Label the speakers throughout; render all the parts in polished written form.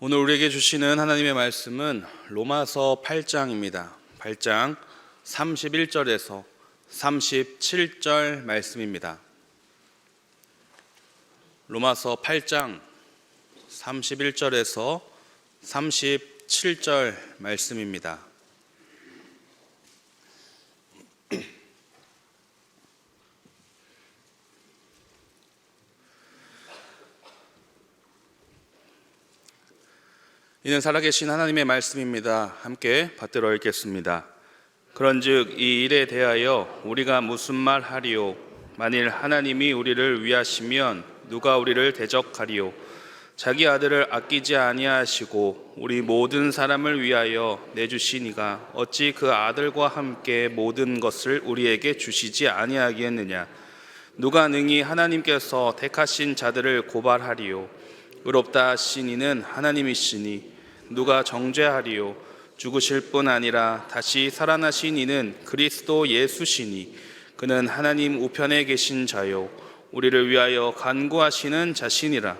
Speaker 1: 오늘 우리에게 주시는 하나님의 말씀은 로마서 8장입니다. 8장 31절에서 37절 말씀입니다. 로마서 8장 31절에서 37절 말씀입니다. 이는 살아계신 하나님의 말씀입니다. 함께 받들어 읽겠습니다. 그런즉 이 일에 대하여 우리가 무슨 말 하리요? 만일 하나님이 우리를 위하시면 누가 우리를 대적하리요? 자기 아들을 아끼지 아니하시고 우리 모든 사람을 위하여 내주시니가 어찌 그 아들과 함께 모든 것을 우리에게 주시지 아니하겠느냐? 누가 능히 하나님께서 택하신 자들을 고발하리요? 의롭다 하신 이는 하나님이시니 누가 정죄하리요? 죽으실 뿐 아니라 다시 살아나신 이는 그리스도 예수시니 그는 하나님 우편에 계신 자요 우리를 위하여 간구하시는 자신이라.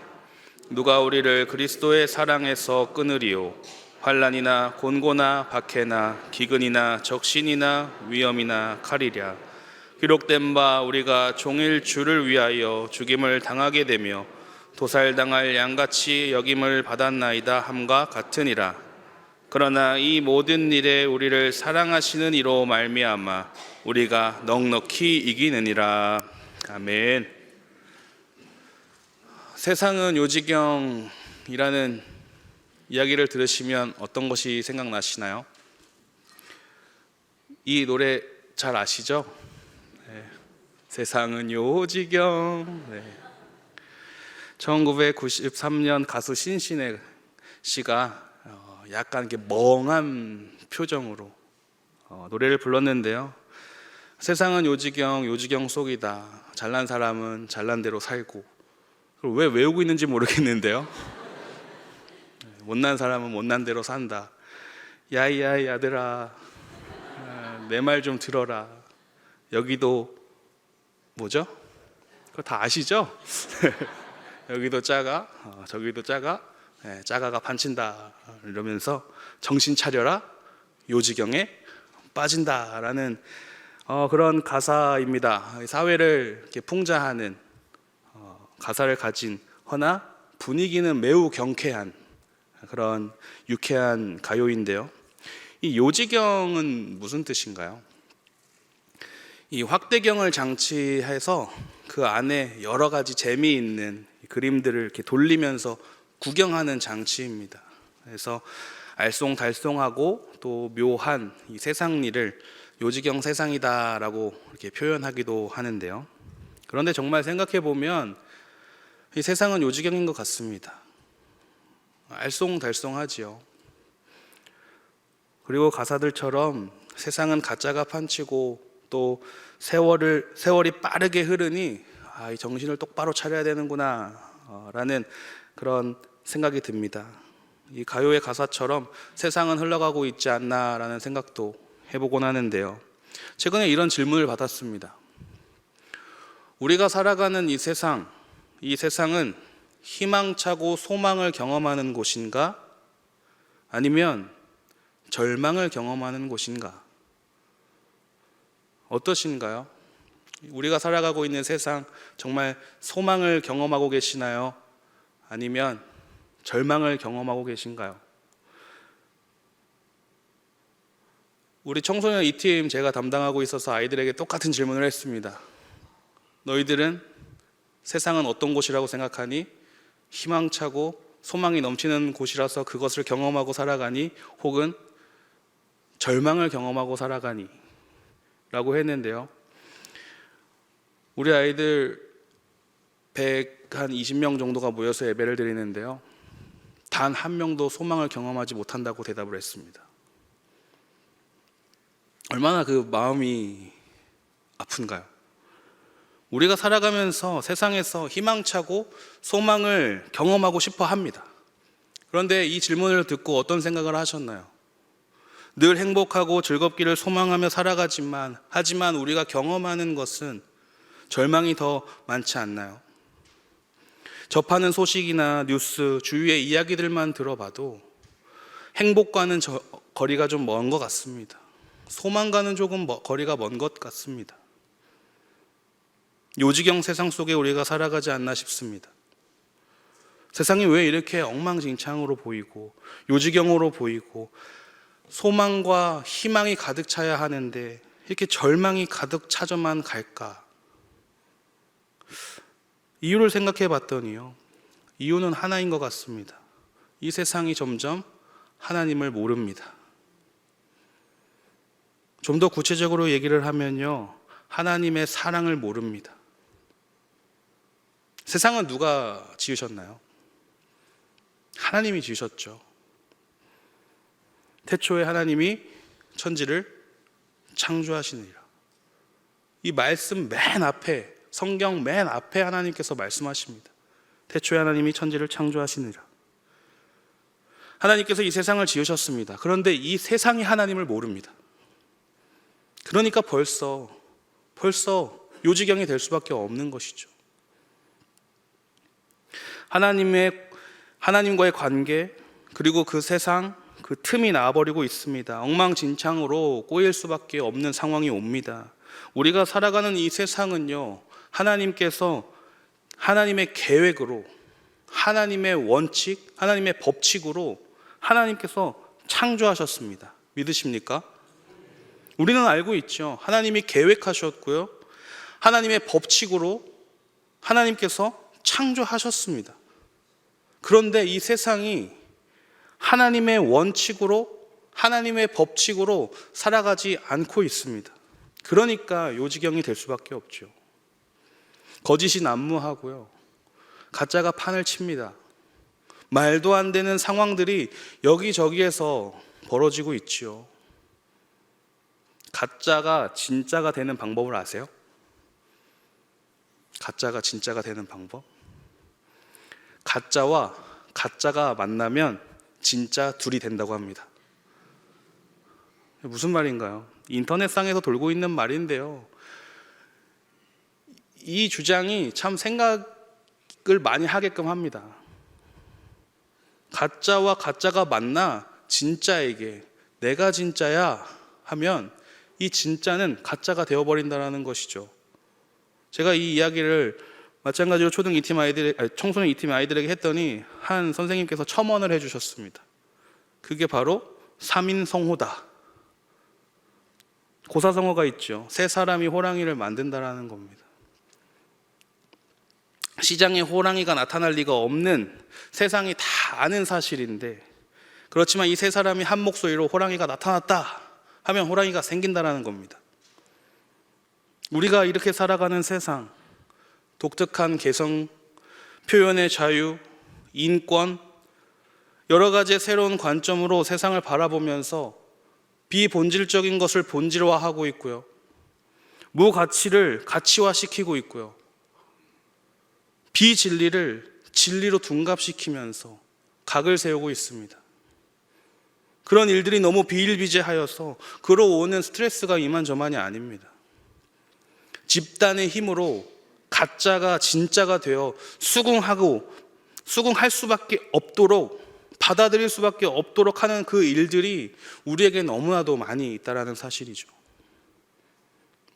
Speaker 1: 누가 우리를 그리스도의 사랑에서 끊으리요? 환난이나 곤고나 박해나 기근이나 적신이나 위험이나 칼이랴. 기록된 바 우리가 종일 주를 위하여 죽임을 당하게 되며 도살당할 양같이 여김을 받았나이다 함과 같으니라. 그러나 이 모든 일에 우리를 사랑하시는 이로 말미암아 우리가 넉넉히 이기느니라. 아멘. 세상은 요지경이라는 이야기를 들으시면 어떤 것이 생각나시나요? 이 노래 잘 아시죠? 네. 세상은 요지경. 네. 1993년 가수 신신혜 씨가 약간 이렇게 멍한 표정으로 노래를 불렀는데요. 세상은 요지경 속이다. 잘난 사람은 잘난 대로 살고. 그걸 왜 외우고 있는지 모르겠는데요. 못난 사람은 못난 대로 산다. 야이야이 아들아, 내 말 좀 들어라. 여기도 뭐죠? 그거 다 아시죠? 여기도 짜가, 저기도 짜가, 짜가가 판친다 이러면서 정신 차려라, 요지경에 빠진다라는 그런 가사입니다. 사회를 이렇게 풍자하는 가사를 가진 허나 분위기는 매우 경쾌한 그런 유쾌한 가요인데요. 이 요지경은 무슨 뜻인가요? 이 확대경을 장치해서 그 안에 여러 가지 재미있는 그림들을 이렇게 돌리면서 구경하는 장치입니다. 그래서 알쏭달쏭하고 또 묘한 이 세상일을 요지경 세상이다라고 이렇게 표현하기도 하는데요. 그런데 정말 생각해 보면 이 세상은 요지경인 것 같습니다. 알쏭달쏭하지요. 그리고 가사들처럼 세상은 가짜가 판치고 또 세월이 빠르게 흐르니 이 정신을 똑바로 차려야 되는구나 라는 그런 생각이 듭니다. 이 가요의 가사처럼 세상은 흘러가고 있지 않나 라는 생각도 해보곤 하는데요. 최근에 이런 질문을 받았습니다. 우리가 살아가는 이 세상은 희망차고 소망을 경험하는 곳인가? 아니면 절망을 경험하는 곳인가? 어떠신가요? 우리가 살아가고 있는 세상 정말 소망을 경험하고 계시나요? 아니면 절망을 경험하고 계신가요? 우리 청소년 E팀 제가 담당하고 있어서 아이들에게 똑같은 질문을 했습니다. 너희들은 세상은 어떤 곳이라고 생각하니? 희망차고 소망이 넘치는 곳이라서 그것을 경험하고 살아가니? 혹은 절망을 경험하고 살아가니? 라고 했는데요. 우리 아이들 120명 정도가 모여서 예배를 드리는데요. 단 한 명도 소망을 경험하지 못한다고 대답을 했습니다. 얼마나 그 마음이 아픈가요? 우리가 살아가면서 세상에서 희망차고 소망을 경험하고 싶어 합니다. 그런데 이 질문을 듣고 어떤 생각을 하셨나요? 늘 행복하고 즐겁기를 소망하며 하지만 우리가 경험하는 것은 절망이 더 많지 않나요? 접하는 소식이나 뉴스, 주위의 이야기들만 들어봐도 행복과는 거리가 좀 먼 것 같습니다. 소망과는 조금 거리가 먼 것 같습니다. 요지경 세상 속에 우리가 살아가지 않나 싶습니다. 세상이 왜 이렇게 엉망진창으로 보이고 요지경으로 보이고 소망과 희망이 가득 차야 하는데 이렇게 절망이 가득 차져만 갈까? 이유를 생각해 봤더니요, 이유는 하나인 것 같습니다. 이 세상이 점점 하나님을 모릅니다. 좀 더 구체적으로 얘기를 하면요, 하나님의 사랑을 모릅니다. 세상은 누가 지으셨나요? 하나님이 지으셨죠. 태초에 하나님이 천지를 창조하시느니라. 이 말씀 맨 앞에, 성경 맨 앞에 하나님께서 말씀하십니다. 태초에 하나님이 천지를 창조하시느니라. 하나님께서 이 세상을 지으셨습니다. 그런데 이 세상이 하나님을 모릅니다. 그러니까 벌써 요지경이 될 수밖에 없는 것이죠. 하나님과의 관계, 그리고 그 세상, 그 틈이 나와버리고 있습니다. 엉망진창으로 꼬일 수밖에 없는 상황이 옵니다. 우리가 살아가는 이 세상은요, 하나님께서 하나님의 계획으로, 하나님의 원칙, 하나님의 법칙으로 하나님께서 창조하셨습니다. 믿으십니까? 우리는 알고 있죠. 하나님이 계획하셨고요, 하나님의 법칙으로 하나님께서 창조하셨습니다. 그런데 이 세상이 하나님의 원칙으로, 하나님의 법칙으로 살아가지 않고 있습니다. 그러니까 요지경이 될 수밖에 없죠. 거짓이 난무하고요, 가짜가 판을 칩니다. 말도 안 되는 상황들이 여기저기에서 벌어지고 있지요. 가짜가 진짜가 되는 방법을 아세요? 가짜가 진짜가 되는 방법? 가짜와 가짜가 만나면 진짜 둘이 된다고 합니다. 무슨 말인가요? 인터넷상에서 돌고 있는 말인데요, 이 주장이 참 생각을 많이 하게끔 합니다. 가짜와 가짜가 만나 진짜에게 내가 진짜야 하면 이 진짜는 가짜가 되어버린다는 것이죠. 제가 이 이야기를 마찬가지로 청소년 E팀 아이들에게 했더니 한 선생님께서 첨언을 해주셨습니다. 그게 바로 3인성호다. 고사성어가 있죠. 세 사람이 호랑이를 만든다라는 겁니다. 시장에 호랑이가 나타날 리가 없는, 세상이 다 아는 사실인데, 그렇지만 이 세 사람이 한 목소리로 호랑이가 나타났다 하면 호랑이가 생긴다라는 겁니다. 우리가 이렇게 살아가는 세상, 독특한 개성, 표현의 자유, 인권, 여러 가지의 새로운 관점으로 세상을 바라보면서 비본질적인 것을 본질화하고 있고요, 무가치를 가치화시키고 있고요, 비진리를 진리로 둔갑시키면서 각을 세우고 있습니다. 그런 일들이 너무 비일비재하여서 끌어오는 스트레스가 이만저만이 아닙니다. 집단의 힘으로 가짜가 진짜가 되어 수긍할 수밖에 없도록, 받아들일 수밖에 없도록 하는 그 일들이 우리에게 너무나도 많이 있다는 사실이죠.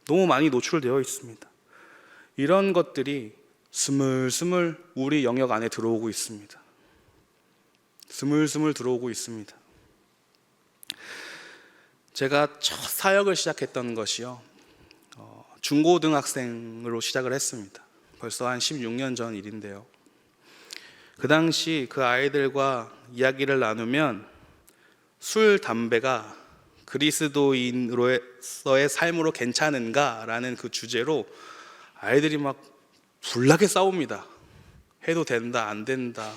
Speaker 1: 너무 많이 노출되어 있습니다. 이런 것들이 스물스물 우리 영역 안에 들어오고 있습니다. 스물스물 들어오고 있습니다. 제가 첫 사역을 시작했던 것이요, 중고등학생으로 시작을 했습니다. 벌써 한 16년 전 일인데요, 그 당시 그 아이들과 이야기를 나누면 술, 담배가 그리스도인으로서의 삶으로 괜찮은가라는 그 주제로 아이들이 막 불나게 싸웁니다. 해도 된다, 안 된다,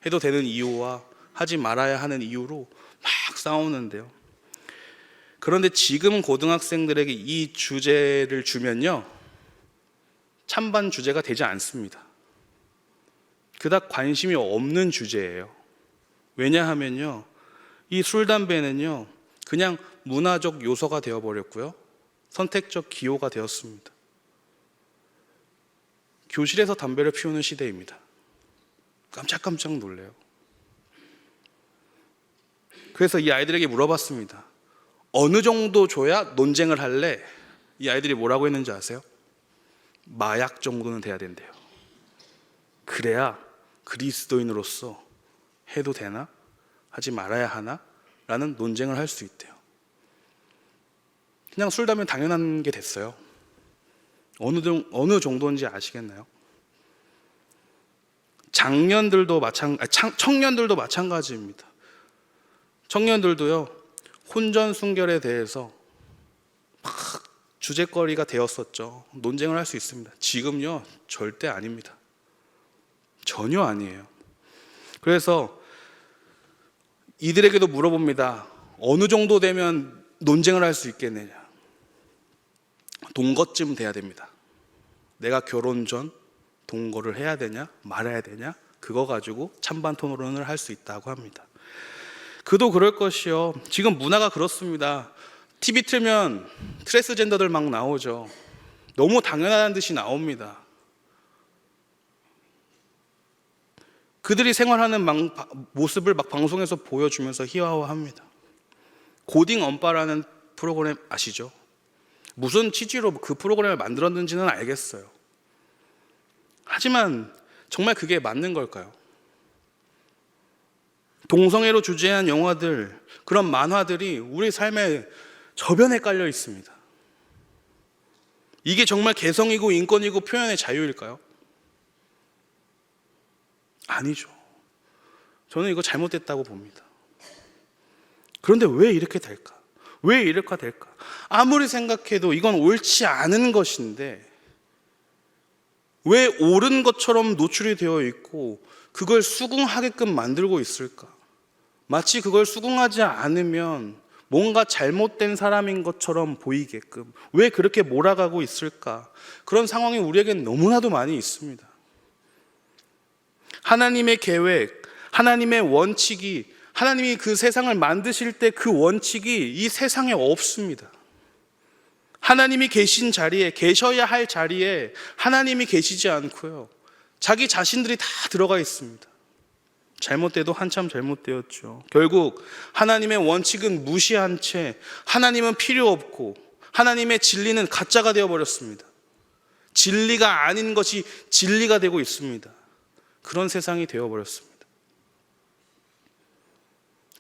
Speaker 1: 해도 되는 이유와 하지 말아야 하는 이유로 막 싸우는데요, 그런데 지금 고등학생들에게 이 주제를 주면요, 찬반 주제가 되지 않습니다. 그닥 관심이 없는 주제예요. 왜냐하면요, 이 술, 담배는요, 그냥 문화적 요소가 되어버렸고요, 선택적 기호가 되었습니다. 교실에서 담배를 피우는 시대입니다. 깜짝깜짝 놀래요. 그래서 이 아이들에게 물어봤습니다. 어느 정도 줘야 논쟁을 할래? 이 아이들이 뭐라고 했는지 아세요? 마약 정도는 돼야 된대요. 그래야 그리스도인으로서 해도 되나? 하지 말아야 하나? 라는 논쟁을 할 수 있대요. 그냥 술 담면 당연한 게 됐어요. 어느 정도인지 아시겠나요? 청년들도 마찬가지입니다. 청년들도요, 혼전순결에 대해서 막 주제거리가 되었었죠. 논쟁을 할 수 있습니다. 지금요, 절대 아닙니다. 전혀 아니에요. 그래서 이들에게도 물어봅니다. 어느 정도 되면 논쟁을 할 수 있겠느냐? 동거쯤 돼야 됩니다. 내가 결혼 전 동거를 해야 되냐 말아야 되냐, 그거 가지고 찬반 토론을 할 수 있다고 합니다. 그도 그럴 것이요. 지금 문화가 그렇습니다. TV 틀면 트랜스젠더들 막 나오죠. 너무 당연하다는 듯이 나옵니다. 그들이 생활하는 모습을 막 방송에서 보여주면서 희화화합니다. 고딩 언빠라는 프로그램 아시죠? 무슨 취지로 그 프로그램을 만들었는지는 알겠어요. 하지만 정말 그게 맞는 걸까요? 동성애로 주제한 영화들, 그런 만화들이 우리 삶의 저변에 깔려 있습니다. 이게 정말 개성이고 인권이고 표현의 자유일까요? 아니죠. 저는 이거 잘못됐다고 봅니다. 그런데 왜 이렇게 될까? 왜 이렇게 될까? 아무리 생각해도 이건 옳지 않은 것인데 왜 옳은 것처럼 노출이 되어 있고 그걸 수긍하게끔 만들고 있을까? 마치 그걸 수긍하지 않으면 뭔가 잘못된 사람인 것처럼 보이게끔 왜 그렇게 몰아가고 있을까? 그런 상황이 우리에겐 너무나도 많이 있습니다. 하나님의 계획, 하나님의 원칙이, 하나님이 그 세상을 만드실 때 그 원칙이 이 세상에 없습니다. 하나님이 계신 자리에, 계셔야 할 자리에 하나님이 계시지 않고요, 자기 자신들이 다 들어가 있습니다. 잘못돼도 한참 잘못되었죠. 결국 하나님의 원칙은 무시한 채 하나님은 필요 없고 하나님의 진리는 가짜가 되어버렸습니다. 진리가 아닌 것이 진리가 되고 있습니다. 그런 세상이 되어버렸습니다.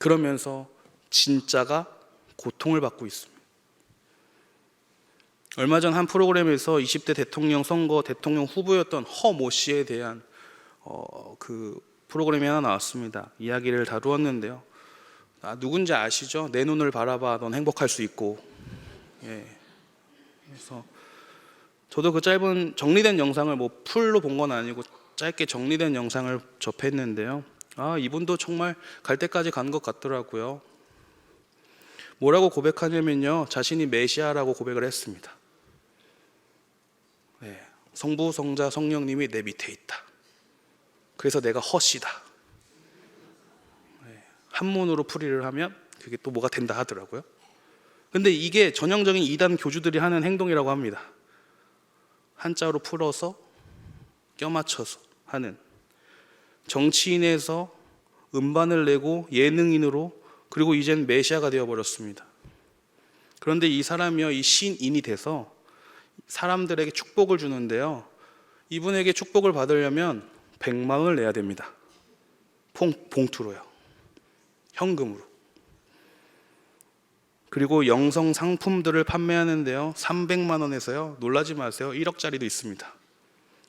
Speaker 1: 그러면서 진짜가 고통을 받고 있습니다. 얼마 전 한 프로그램에서 20대 대통령 선거 대통령 후보였던 허모 씨에 대한 그 프로그램이 하나 나왔습니다. 이야기를 다루었는데요. 누군지 아시죠? 내 눈을 바라봐, 넌 행복할 수 있고. 예. 그래서 저도 그 짧은 정리된 영상을 뭐 풀로 본 건 아니고 짧게 정리된 영상을 접했는데요. 이분도 정말 갈 때까지 간 것 같더라고요. 뭐라고 고백하냐면요, 자신이 메시아라고 고백을 했습니다. 네, 성부, 성자, 성령님이 내 밑에 있다. 그래서 내가 헛이다. 네, 한문으로 풀이를 하면 그게 또 뭐가 된다 하더라고요. 근데 이게 전형적인 이단 교주들이 하는 행동이라고 합니다. 한자로 풀어서 껴맞춰서 하는, 정치인에서 음반을 내고 예능인으로, 그리고 이젠 메시아가 되어버렸습니다. 그런데 이 사람이요, 이 신인이 돼서 사람들에게 축복을 주는데요, 이분에게 축복을 받으려면 100만 원을 내야 됩니다. 봉투로요, 현금으로. 그리고 영성 상품들을 판매하는데요, 300만 원에서요, 놀라지 마세요, 1억짜리도 있습니다.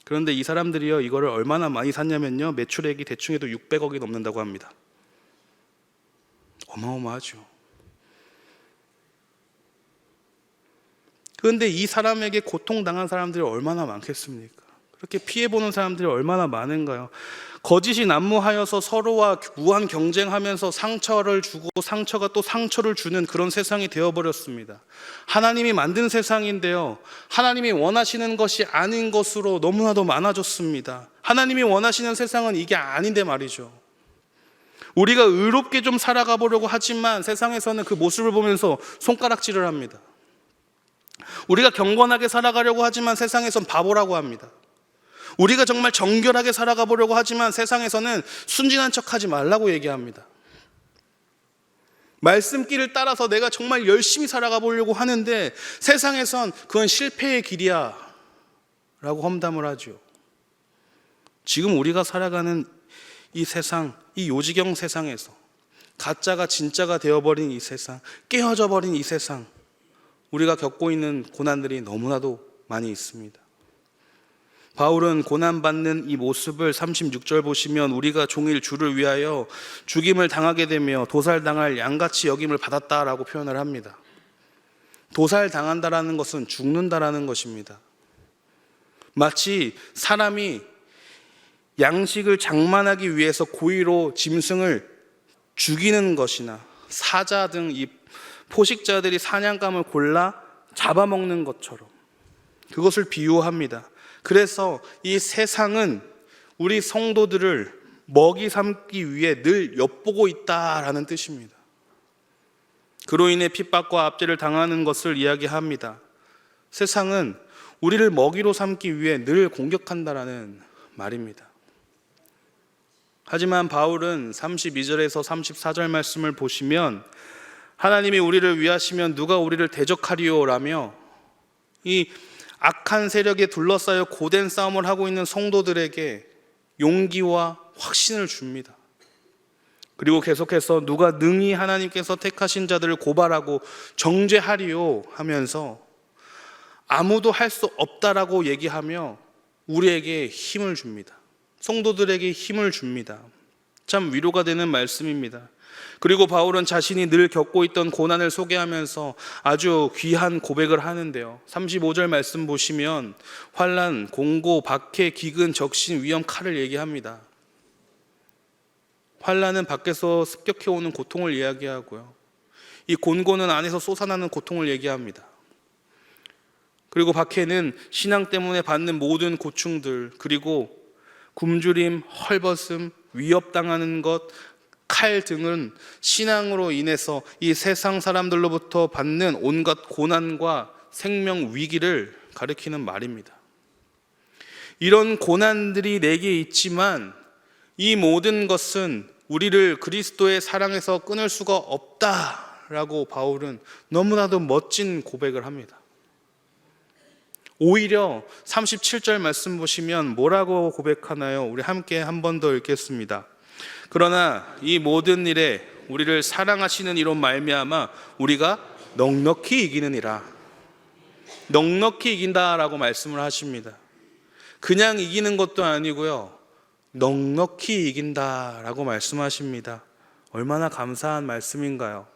Speaker 1: 그런데 이 사람들이요, 이거를 얼마나 많이 샀냐면요, 매출액이 대충 해도 600억이 넘는다고 합니다. 어마어마하죠. 그런데 이 사람에게 고통당한 사람들이 얼마나 많겠습니까? 그렇게 피해보는 사람들이 얼마나 많은가요? 거짓이 난무하여서 서로와 무한 경쟁하면서 상처를 주고 상처가 또 상처를 주는 그런 세상이 되어버렸습니다. 하나님이 만든 세상인데요, 하나님이 원하시는 것이 아닌 것으로 너무나도 많아졌습니다. 하나님이 원하시는 세상은 이게 아닌데 말이죠. 우리가 의롭게 좀 살아가 보려고 하지만 세상에서는 그 모습을 보면서 손가락질을 합니다. 우리가 경건하게 살아가려고 하지만 세상에선 바보라고 합니다. 우리가 정말 정결하게 살아가 보려고 하지만 세상에서는 순진한 척하지 말라고 얘기합니다. 말씀길을 따라서 내가 정말 열심히 살아가 보려고 하는데 세상에선 그건 실패의 길이야 라고 험담을 하죠. 지금 우리가 살아가는 이 세상, 이 요지경 세상에서 가짜가 진짜가 되어버린 이 세상, 깨어져 버린 이 세상, 우리가 겪고 있는 고난들이 너무나도 많이 있습니다. 바울은 고난받는 이 모습을 36절 보시면 우리가 종일 주를 위하여 죽임을 당하게 되며 도살당할 양같이 여김을 받았다라고 표현을 합니다. 도살당한다라는 것은 죽는다라는 것입니다. 마치 사람이 양식을 장만하기 위해서 고의로 짐승을 죽이는 것이나 사자 등 이 포식자들이 사냥감을 골라 잡아먹는 것처럼 그것을 비유합니다. 그래서 이 세상은 우리 성도들을 먹이 삼기 위해 늘 엿보고 있다라는 뜻입니다. 그로 인해 핍박과 압제를 당하는 것을 이야기합니다. 세상은 우리를 먹이로 삼기 위해 늘 공격한다라는 말입니다. 하지만 바울은 32절에서 34절 말씀을 보시면 하나님이 우리를 위하시면 누가 우리를 대적하리요 라며 이 악한 세력에 둘러싸여 고된 싸움을 하고 있는 성도들에게 용기와 확신을 줍니다. 그리고 계속해서 누가 능히 하나님께서 택하신 자들을 고발하고 정죄하리요 하면서 아무도 할 수 없다라고 얘기하며 우리에게 힘을 줍니다. 성도들에게 힘을 줍니다. 참 위로가 되는 말씀입니다. 그리고 바울은 자신이 늘 겪고 있던 고난을 소개하면서 아주 귀한 고백을 하는데요. 35절 말씀 보시면 환난, 공고, 박해, 기근, 적신, 위험, 칼을 얘기합니다. 환난은 밖에서 습격해오는 고통을 이야기하고요. 이 곤고는 안에서 솟아나는 고통을 얘기합니다. 그리고 박해는 신앙 때문에 받는 모든 고충들, 그리고 굶주림, 헐벗음, 위협당하는 것, 칼 등은 신앙으로 인해서 이 세상 사람들로부터 받는 온갖 고난과 생명 위기를 가리키는 말입니다. 이런 고난들이 내게 있지만 이 모든 것은 우리를 그리스도의 사랑에서 끊을 수가 없다라고 바울은 너무나도 멋진 고백을 합니다. 오히려 37절 말씀 보시면 뭐라고 고백하나요? 우리 함께 한 번 더 읽겠습니다. 그러나 이 모든 일에 우리를 사랑하시는 이로 말미암아 우리가 넉넉히 이기느니라. 넉넉히 이긴다라고 말씀을 하십니다. 그냥 이기는 것도 아니고요, 넉넉히 이긴다라고 말씀하십니다. 얼마나 감사한 말씀인가요?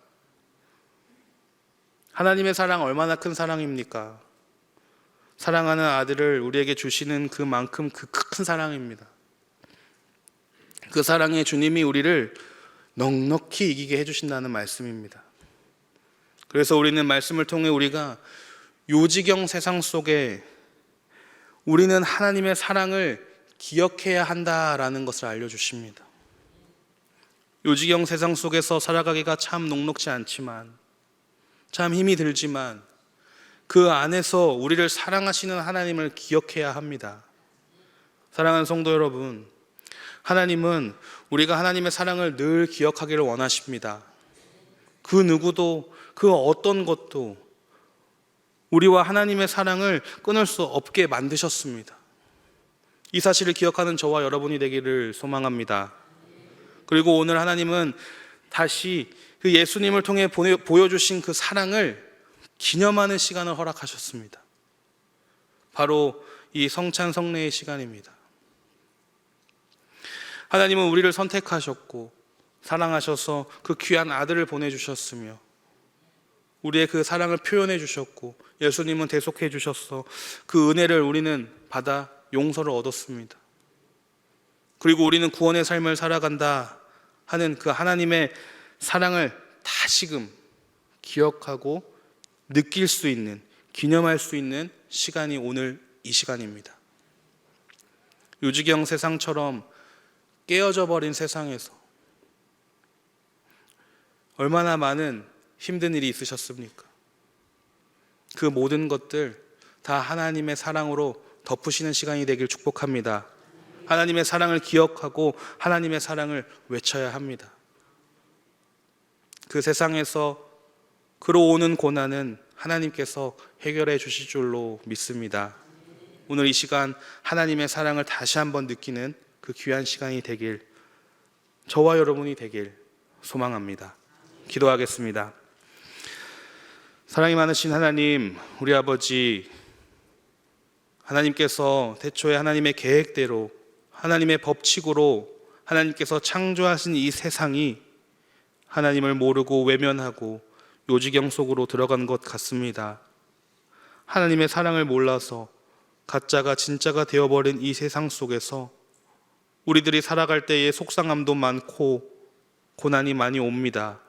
Speaker 1: 하나님의 사랑 얼마나 큰 사랑입니까? 사랑하는 아들을 우리에게 주시는 그만큼 그 큰 사랑입니다. 그 사랑의 주님이 우리를 넉넉히 이기게 해주신다는 말씀입니다. 그래서 우리는 말씀을 통해 우리가 요지경 세상 속에 우리는 하나님의 사랑을 기억해야 한다라는 것을 알려주십니다. 요지경 세상 속에서 살아가기가 참 녹록지 않지만, 참 힘이 들지만 그 안에서 우리를 사랑하시는 하나님을 기억해야 합니다. 사랑하는 성도 여러분, 하나님은 우리가 하나님의 사랑을 늘 기억하기를 원하십니다. 그 누구도, 그 어떤 것도 우리와 하나님의 사랑을 끊을 수 없게 만드셨습니다. 이 사실을 기억하는 저와 여러분이 되기를 소망합니다. 그리고 오늘 하나님은 다시 그 예수님을 통해 보여주신 그 사랑을 기념하는 시간을 허락하셨습니다. 바로 이 성찬 성례의 시간입니다. 하나님은 우리를 선택하셨고 사랑하셔서 그 귀한 아들을 보내주셨으며 우리의 그 사랑을 표현해 주셨고 예수님은 대속해 주셔서 그 은혜를 우리는 받아 용서를 얻었습니다. 그리고 우리는 구원의 삶을 살아간다 하는 그 하나님의 사랑을 다시금 기억하고 느낄 수 있는, 기념할 수 있는 시간이 오늘 이 시간입니다. 요지경 세상처럼 깨어져 버린 세상에서 얼마나 많은 힘든 일이 있으셨습니까? 그 모든 것들 다 하나님의 사랑으로 덮으시는 시간이 되길 축복합니다. 하나님의 사랑을 기억하고 하나님의 사랑을 외쳐야 합니다. 그 세상에서 그러오는 고난은 하나님께서 해결해 주실 줄로 믿습니다. 오늘 이 시간 하나님의 사랑을 다시 한번 느끼는 그 귀한 시간이 되길, 저와 여러분이 되길 소망합니다. 기도하겠습니다. 사랑이 많으신 하나님, 우리 아버지, 하나님께서 태초에 하나님의 계획대로 하나님의 법칙으로 하나님께서 창조하신 이 세상이 하나님을 모르고 외면하고 요지경 속으로 들어간 것 같습니다. 하나님의 사랑을 몰라서 가짜가 진짜가 되어버린 이 세상 속에서 우리들이 살아갈 때에 속상함도 많고 고난이 많이 옵니다.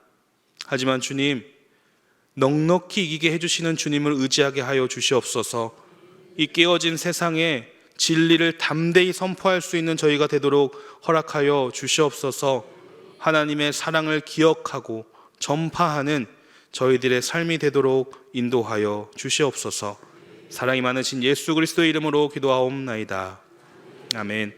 Speaker 1: 하지만 주님, 넉넉히 이기게 해주시는 주님을 의지하게 하여 주시옵소서. 이 깨어진 세상에 진리를 담대히 선포할 수 있는 저희가 되도록 허락하여 주시옵소서. 하나님의 사랑을 기억하고 전파하는 저희들의 삶이 되도록 인도하여 주시옵소서. 사랑이 많으신 예수 그리스도의 이름으로 기도하옵나이다. 아멘.